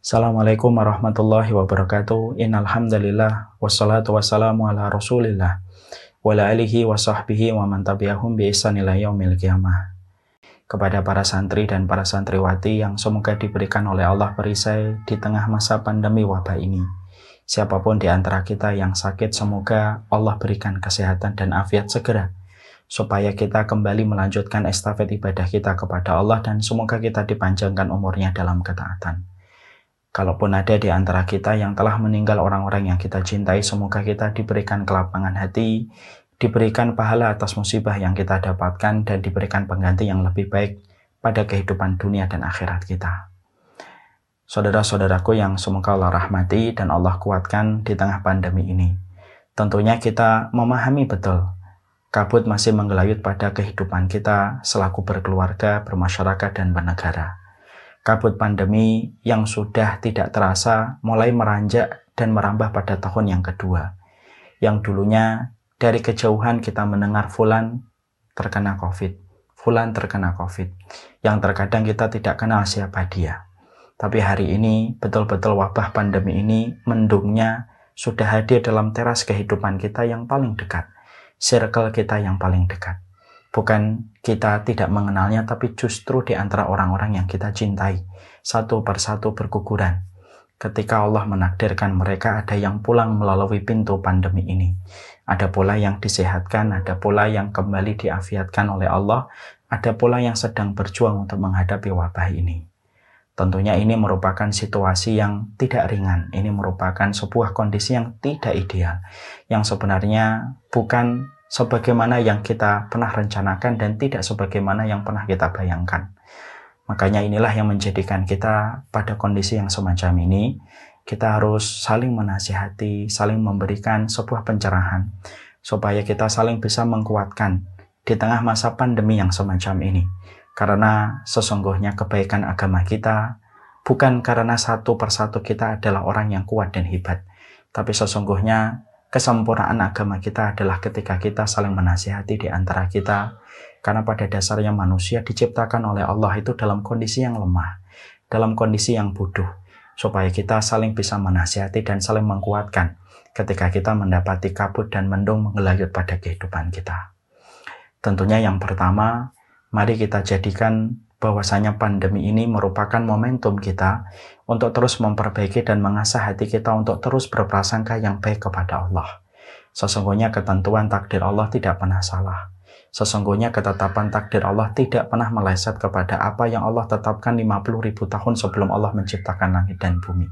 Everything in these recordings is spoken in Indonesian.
Assalamualaikum warahmatullahi wabarakatuh. Innal hamdalillah wassalatu wassalamu ala Rasulillah wa ala alihi wa sahbihi wa man tabi'ahum bi ihsan ila yaumil qiyamah. Kepada para santri dan para santriwati yang semoga diberikan oleh Allah perisai di tengah masa pandemi wabah ini. Siapapun di antara kita yang sakit, semoga Allah berikan kesehatan dan afiat segera, supaya kita kembali melanjutkan estafet ibadah kita kepada Allah dan semoga kita dipanjangkan umurnya dalam ketaatan. Kalaupun ada di antara kita yang telah meninggal orang-orang yang kita cintai, semoga kita diberikan kelapangan hati, diberikan pahala atas musibah yang kita dapatkan, dan diberikan pengganti yang lebih baik pada kehidupan dunia dan akhirat kita. Saudara-saudaraku yang semoga Allah rahmati dan Allah kuatkan di tengah pandemi ini. Tentunya kita memahami betul, kabut masih menggelayut pada kehidupan kita selaku berkeluarga, bermasyarakat, dan bernegara. Kabut pandemi yang sudah tidak terasa mulai meranjak dan merambah pada tahun yang kedua. Yang dulunya dari kejauhan kita mendengar fulan terkena COVID, fulan terkena COVID. Yang terkadang kita tidak kenal siapa dia. Tapi hari ini betul-betul wabah pandemi ini mendungnya sudah hadir dalam teras kehidupan kita yang paling dekat, circle kita yang paling dekat. Bukan kita tidak mengenalnya, tapi justru di antara orang-orang yang kita cintai, satu persatu berguguran. Ketika Allah menakdirkan mereka, ada yang pulang melalui pintu pandemi ini. Ada pula yang disehatkan, ada pula yang kembali diafiatkan oleh Allah, ada pula yang sedang berjuang untuk menghadapi wabah ini. Tentunya ini merupakan situasi yang tidak ringan. Ini merupakan sebuah kondisi yang tidak ideal, yang sebenarnya bukan sebagaimana yang kita pernah rencanakan dan tidak sebagaimana yang pernah kita bayangkan. Makanya inilah yang menjadikan kita pada kondisi yang semacam ini, kita harus saling menasihati, saling memberikan sebuah pencerahan, supaya kita saling bisa menguatkan di tengah masa pandemi yang semacam ini. Karena sesungguhnya kebaikan agama kita bukan karena satu persatu kita adalah orang yang kuat dan hebat, tapi sesungguhnya kesempurnaan agama kita adalah ketika kita saling menasihati di antara kita, karena pada dasarnya manusia diciptakan oleh Allah itu dalam kondisi yang lemah, dalam kondisi yang bodoh, supaya kita saling bisa menasihati dan saling menguatkan ketika kita mendapati kabut dan mendung menggelayut pada kehidupan kita. Tentunya yang pertama, mari kita jadikan bahwasanya pandemi ini merupakan momentum kita untuk terus memperbaiki dan mengasah hati kita untuk terus berprasangka yang baik kepada Allah. Sesungguhnya ketentuan takdir Allah tidak pernah salah. Sesungguhnya ketetapan takdir Allah tidak pernah meleset kepada apa yang Allah tetapkan 50.000 tahun sebelum Allah menciptakan langit dan bumi.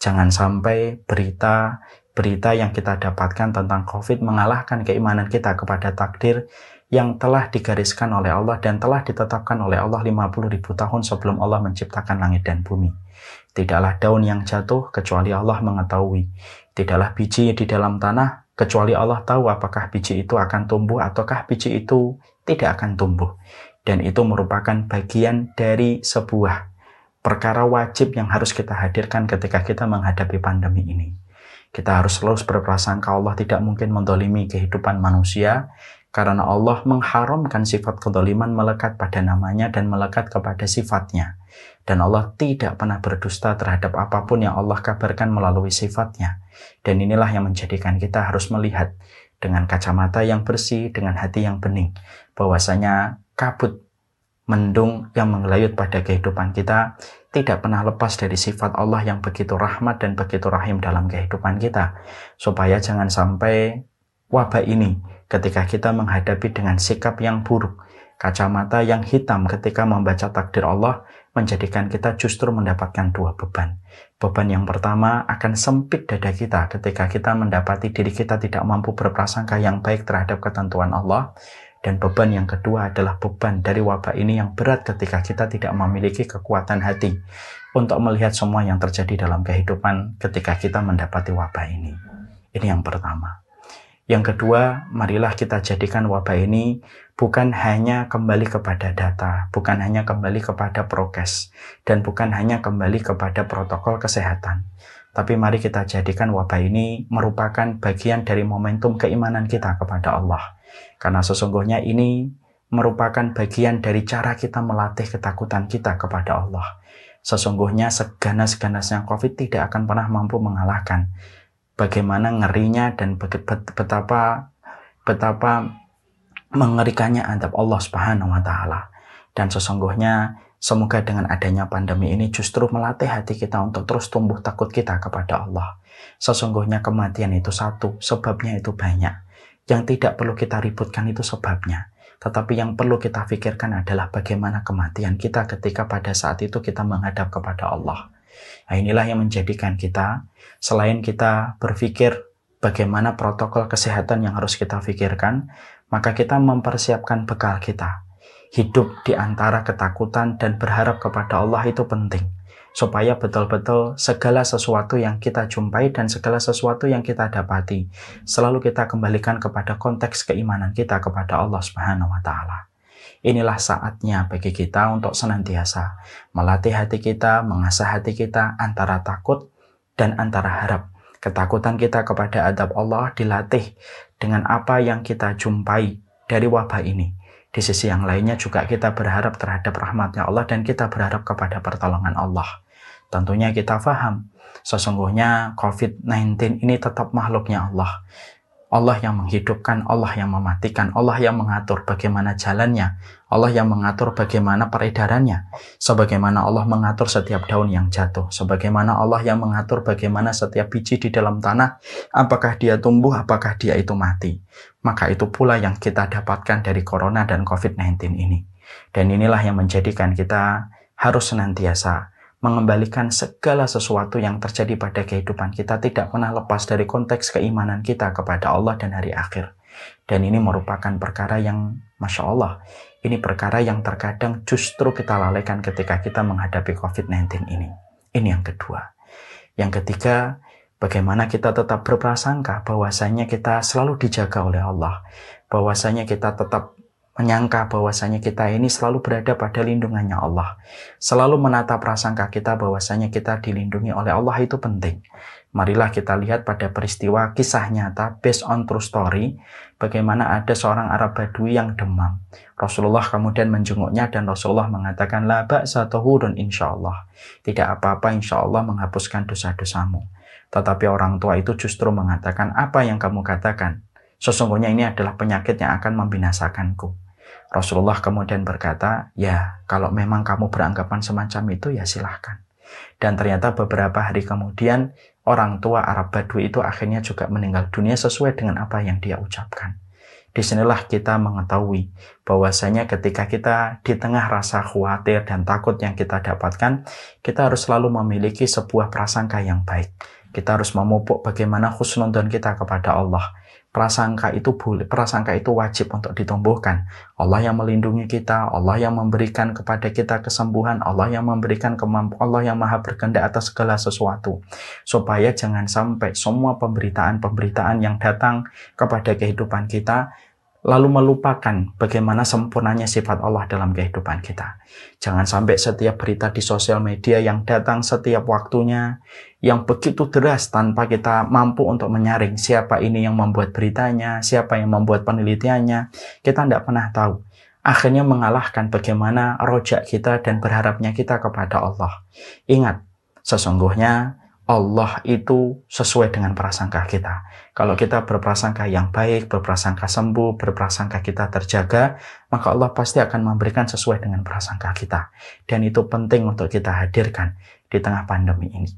Jangan sampai berita yang kita dapatkan tentang COVID mengalahkan keimanan kita kepada takdir yang telah digariskan oleh Allah dan telah ditetapkan oleh Allah 50.000 tahun sebelum Allah menciptakan langit dan bumi. Tidaklah daun yang jatuh kecuali Allah mengetahui. Tidaklah biji di dalam tanah kecuali Allah tahu apakah biji itu akan tumbuh ataukah biji itu tidak akan tumbuh. Dan itu merupakan bagian dari sebuah perkara wajib yang harus kita hadirkan ketika kita menghadapi pandemi ini. Kita harus selalu berprasangka Allah tidak mungkin mendolimi kehidupan manusia, karena Allah mengharamkan sifat kedoliman melekat pada namanya dan melekat kepada sifatnya. Dan Allah tidak pernah berdusta terhadap apapun yang Allah kabarkan melalui sifatnya. Dan inilah yang menjadikan kita harus melihat dengan kacamata yang bersih, dengan hati yang bening, bahwasanya kabut mendung yang menggelayut pada kehidupan kita tidak pernah lepas dari sifat Allah yang begitu rahmat dan begitu rahim dalam kehidupan kita. Supaya jangan sampai wabah ini ketika kita menghadapi dengan sikap yang buruk, kacamata yang hitam ketika membaca takdir Allah, menjadikan kita justru mendapatkan dua beban. Beban yang pertama akan sempit dada kita ketika kita mendapati diri kita tidak mampu berprasangka yang baik terhadap ketentuan Allah. Dan beban yang kedua adalah beban dari wabah ini yang berat ketika kita tidak memiliki kekuatan hati untuk melihat semua yang terjadi dalam kehidupan ketika kita mendapati wabah ini. Ini yang pertama. Yang kedua, marilah kita jadikan wabah ini bukan hanya kembali kepada data, bukan hanya kembali kepada prokes, dan bukan hanya kembali kepada protokol kesehatan. Tapi mari kita jadikan wabah ini merupakan bagian dari momentum keimanan kita kepada Allah. Karena sesungguhnya ini merupakan bagian dari cara kita melatih ketakutan kita kepada Allah. Sesungguhnya seganas-ganasnya COVID tidak akan pernah mampu mengalahkan bagaimana ngerinya dan betapa mengerikannya azab Allah Subhanahu wa taala. Dan sesungguhnya semoga dengan adanya pandemi ini justru melatih hati kita untuk terus tumbuh takut kita kepada Allah. Sesungguhnya kematian itu satu, sebabnya itu banyak. Yang tidak perlu kita ributkan itu sebabnya. Tetapi yang perlu kita pikirkan adalah bagaimana kematian kita ketika pada saat itu kita menghadap kepada Allah. Nah, inilah yang menjadikan kita, selain kita berpikir bagaimana protokol kesehatan yang harus kita pikirkan, maka kita mempersiapkan bekal kita. Hidup di antara ketakutan dan berharap kepada Allah itu penting. Supaya betul-betul segala sesuatu yang kita jumpai dan segala sesuatu yang kita dapati selalu kita kembalikan kepada konteks keimanan kita kepada Allah Subhanahu wa taala. Inilah saatnya bagi kita untuk senantiasa melatih hati kita, mengasah hati kita antara takut dan antara harap. Ketakutan kita kepada azab Allah dilatih dengan apa yang kita jumpai dari wabah ini. Di sisi yang lainnya juga kita berharap terhadap rahmatnya Allah dan kita berharap kepada pertolongan Allah. Tentunya kita paham, sesungguhnya COVID-19 ini tetap makhluknya Allah. Allah yang menghidupkan, Allah yang mematikan, Allah yang mengatur bagaimana jalannya, Allah yang mengatur bagaimana peredarannya, sebagaimana Allah mengatur setiap daun yang jatuh, sebagaimana Allah yang mengatur bagaimana setiap biji di dalam tanah, apakah dia tumbuh, apakah dia itu mati. Maka itu pula yang kita dapatkan dari Corona dan COVID-19 ini. Dan inilah yang menjadikan kita harus senantiasa mengembalikan segala sesuatu yang terjadi pada kehidupan kita tidak pernah lepas dari konteks keimanan kita kepada Allah dan hari akhir. Dan ini merupakan perkara yang, Masya Allah, ini perkara yang terkadang justru kita lalaikan ketika kita menghadapi COVID-19 ini. Ini yang kedua. Yang ketiga, bagaimana kita tetap berprasangka bahwasanya kita selalu dijaga oleh Allah. Bahwasanya kita tetap menyangka bahwasanya kita ini selalu berada pada lindungannya Allah. Selalu menata prasangka kita bahwasanya kita dilindungi oleh Allah itu penting. Marilah kita lihat pada peristiwa kisah nyata based on true story, bagaimana ada seorang Arab Badui yang demam. Rasulullah kemudian menjenguknya dan Rasulullah mengatakan, la ba'sa tahurun insyaallah. Tidak apa-apa, insyaallah menghapuskan dosa-dosamu. Tetapi orang tua itu justru mengatakan, apa yang kamu katakan? Sesungguhnya ini adalah penyakit yang akan membinasakanku. Rasulullah kemudian berkata, ya kalau memang kamu beranggapan semacam itu ya silahkan. Dan ternyata beberapa hari kemudian orang tua Arab Badui itu akhirnya juga meninggal dunia sesuai dengan apa yang dia ucapkan. Disinilah kita mengetahui bahwasanya ketika kita di tengah rasa khawatir dan takut yang kita dapatkan, kita harus selalu memiliki sebuah prasangka yang baik. Kita harus memupuk bagaimana husnudzon kita kepada Allah. Prasangka itu boleh, prasangka itu wajib untuk ditumbuhkan. Allah yang melindungi kita, Allah yang memberikan kepada kita kesembuhan, Allah yang memberikan kemampuan, Allah yang maha berkehendak atas segala sesuatu. Supaya jangan sampai semua pemberitaan-pemberitaan yang datang kepada kehidupan kita lalu melupakan bagaimana sempurnanya sifat Allah dalam kehidupan kita. Jangan sampai setiap berita di sosial media yang datang setiap waktunya, yang begitu deras tanpa kita mampu untuk menyaring siapa ini yang membuat beritanya, siapa yang membuat penelitiannya, kita tidak pernah tahu. Akhirnya mengalahkan bagaimana rojak kita dan berharapnya kita kepada Allah. Ingat, sesungguhnya Allah itu sesuai dengan prasangka kita. Kalau kita berprasangka yang baik, berprasangka sembuh, berprasangka kita terjaga, maka Allah pasti akan memberikan sesuai dengan prasangka kita. Dan itu penting untuk kita hadirkan di tengah pandemi ini.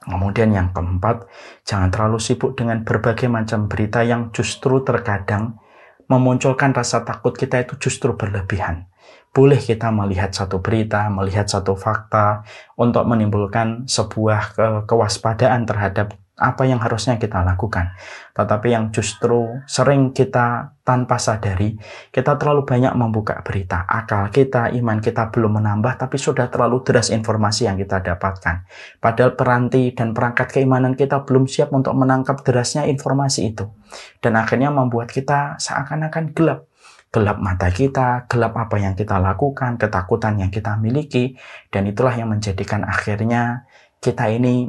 Kemudian yang keempat, jangan terlalu sibuk dengan berbagai macam berita yang justru terkadang memunculkan rasa takut kita itu justru berlebihan. Boleh kita melihat satu berita, melihat satu fakta untuk menimbulkan sebuah kewaspadaan terhadap apa yang harusnya kita lakukan. Tetapi yang justru sering kita tanpa sadari, kita terlalu banyak membuka berita. Akal kita, iman kita belum menambah, tapi sudah terlalu deras informasi yang kita dapatkan. Padahal peranti dan perangkat keimanan kita belum siap untuk menangkap derasnya informasi itu. Dan akhirnya membuat kita seakan-akan gelap. Gelap mata kita, gelap apa yang kita lakukan, ketakutan yang kita miliki, dan itulah yang menjadikan akhirnya kita ini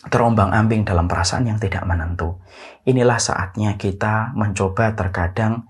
terombang-ambing dalam perasaan yang tidak menentu. Inilah saatnya kita mencoba terkadang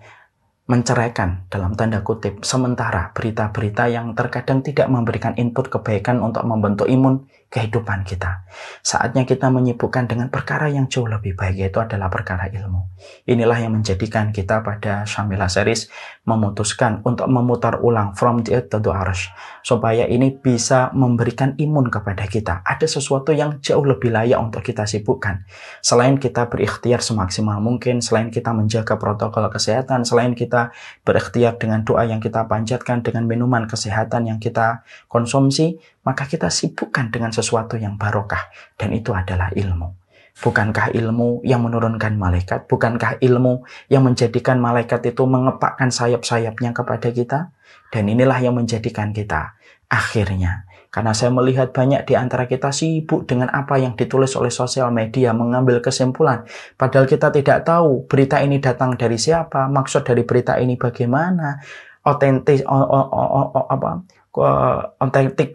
menceraikan dalam tanda kutip sementara berita-berita yang terkadang tidak memberikan input kebaikan untuk membentuk imun kehidupan kita. Saatnya kita menyibukkan dengan perkara yang jauh lebih baik, yaitu adalah perkara ilmu. Inilah yang menjadikan kita pada Syamila Series memutuskan untuk memutar ulang From the Earth to the Arsh, supaya ini bisa memberikan imun kepada kita. Ada sesuatu yang jauh lebih layak untuk kita sibukkan. Selain kita berikhtiar semaksimal mungkin, selain kita menjaga protokol kesehatan, selain kita berikhtiar dengan doa yang kita panjatkan, dengan minuman kesehatan yang kita konsumsi, maka kita sibukkan dengan sesuatu yang barokah, dan itu adalah ilmu. Bukankah ilmu yang menurunkan malaikat? Bukankah ilmu yang menjadikan malaikat itu mengepakkan sayap-sayapnya kepada kita? Dan inilah yang menjadikan kita akhirnya, karena saya melihat banyak di antara kita sibuk dengan apa yang ditulis oleh sosial media, mengambil kesimpulan. Padahal kita tidak tahu berita ini datang dari siapa, maksud dari berita ini bagaimana, otentik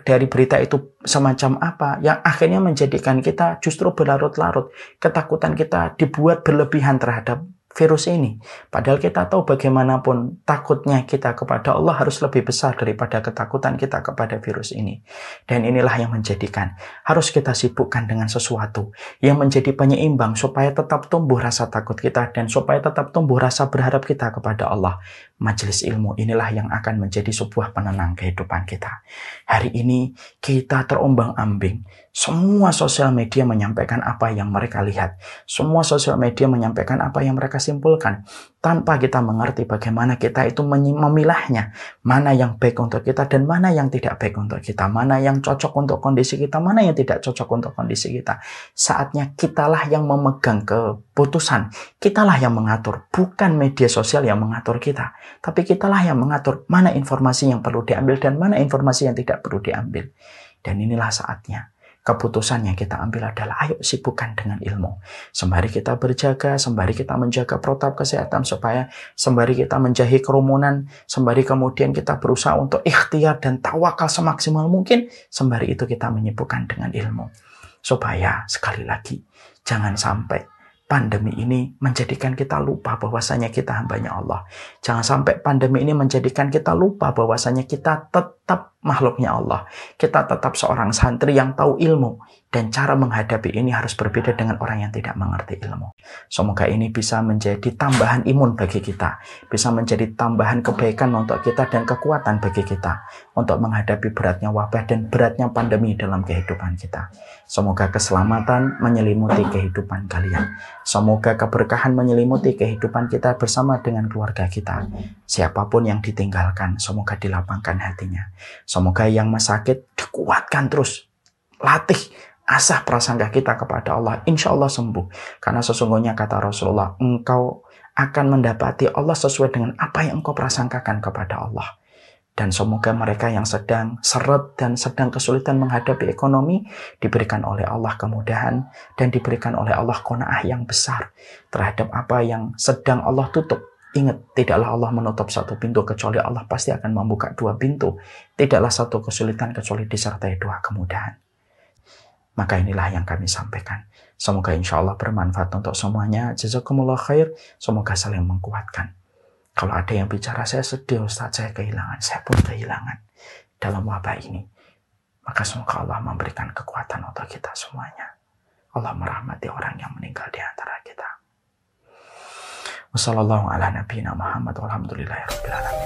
dari berita itu semacam apa, yang akhirnya menjadikan kita justru berlarut-larut. Ketakutan kita dibuat berlebihan terhadap virus ini. Padahal kita tahu bagaimanapun takutnya kita kepada Allah harus lebih besar daripada ketakutan kita kepada virus ini. Dan inilah yang menjadikan harus kita sibukkan dengan sesuatu yang menjadi penyeimbang supaya tetap tumbuh rasa takut kita dan supaya tetap tumbuh rasa berharap kita kepada Allah. Majelis ilmu inilah yang akan menjadi sebuah penenang kehidupan kita. Hari ini kita terombang-ambing. Semua sosial media menyampaikan apa yang mereka lihat. Semua sosial media menyampaikan apa yang mereka simpulkan. Tanpa kita mengerti bagaimana kita itu memilahnya. Mana yang baik untuk kita dan mana yang tidak baik untuk kita. Mana yang cocok untuk kondisi kita, mana yang tidak cocok untuk kondisi kita. Saatnya kitalah yang memegang keputusan. Kitalah yang mengatur. Bukan media sosial yang mengatur kita. Tapi kitalah yang mengatur mana informasi yang perlu diambil dan mana informasi yang tidak perlu diambil. Dan inilah saatnya. Keputusan yang kita ambil adalah ayo sibukkan dengan ilmu. Sembari kita berjaga, sembari kita menjaga protokol kesehatan, supaya sembari kita menjauhi kerumunan, sembari kemudian kita berusaha untuk ikhtiar dan tawakal semaksimal mungkin, sembari itu kita menyibukkan dengan ilmu. Supaya sekali lagi, jangan sampai pandemi ini menjadikan kita lupa bahwasanya kita hambanya Allah. Jangan sampai pandemi ini menjadikan kita lupa bahwasanya kita tetap makhluknya Allah. Kita tetap seorang santri yang tahu ilmu. Dan cara menghadapi ini harus berbeda dengan orang yang tidak mengerti ilmu. Semoga ini bisa menjadi tambahan imun bagi kita. Bisa menjadi tambahan kebaikan untuk kita dan kekuatan bagi kita. Untuk menghadapi beratnya wabah dan beratnya pandemi dalam kehidupan kita. Semoga keselamatan menyelimuti kehidupan kalian. Semoga keberkahan menyelimuti kehidupan kita bersama dengan keluarga kita. Siapapun yang ditinggalkan, semoga dilapangkan hatinya. Semoga yang sakit dikuatkan terus. Latih asah prasangka kita kepada Allah. Insya Allah sembuh. Karena sesungguhnya kata Rasulullah, engkau akan mendapati Allah sesuai dengan apa yang engkau prasangkakan kepada Allah. Dan semoga mereka yang sedang seret dan sedang kesulitan menghadapi ekonomi, diberikan oleh Allah kemudahan dan diberikan oleh Allah qanaah yang besar terhadap apa yang sedang Allah tutup. Ingat, tidaklah Allah menutup satu pintu kecuali Allah pasti akan membuka dua pintu. Tidaklah satu kesulitan kecuali disertai dua kemudahan. Maka inilah yang kami sampaikan. Semoga insya Allah bermanfaat untuk semuanya. Jazakumullah khair. Semoga saling menguatkan. Kalau ada yang bicara, saya sedih Ustaz, saya kehilangan. Saya pun kehilangan dalam wabah ini. Maka semoga Allah memberikan kekuatan untuk kita semuanya. Allah merahmati orang yang meninggal di antara kita. Wassalamualaikum warahmatullahi wabarakatuh.